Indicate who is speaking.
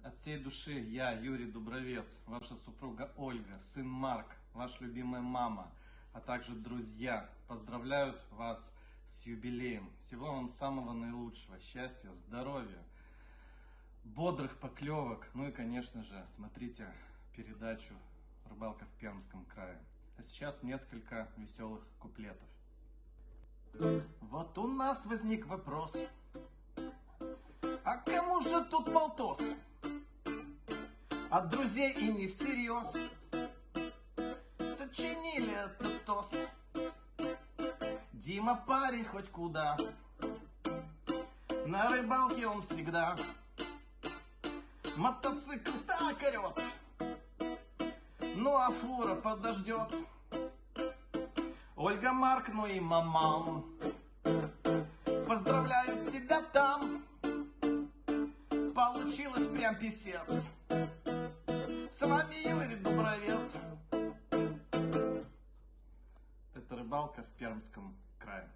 Speaker 1: От всей души я, Юрий Дубровец, ваша супруга Ольга, сын Марк, ваша любимая мама, а также друзья поздравляют вас с юбилеем. Всего вам самого наилучшего, счастья, здоровья, бодрых поклевок. Ну и, конечно же, смотрите передачу «Рыбалка в Пермском крае». А сейчас несколько веселых куплетов. Вот у нас возник вопрос: а кому же тут полтос? От друзей и не всерьез сочинили этот тост. Дима парень хоть куда, на рыбалке он всегда. Мотоцикл так орет, ну а фура подождет. Ольга, Марк, ну и мамам поздравляют тебя там. Получилось прям писец. С вами Юрий Дубровец. Это рыбалка в Пермском крае.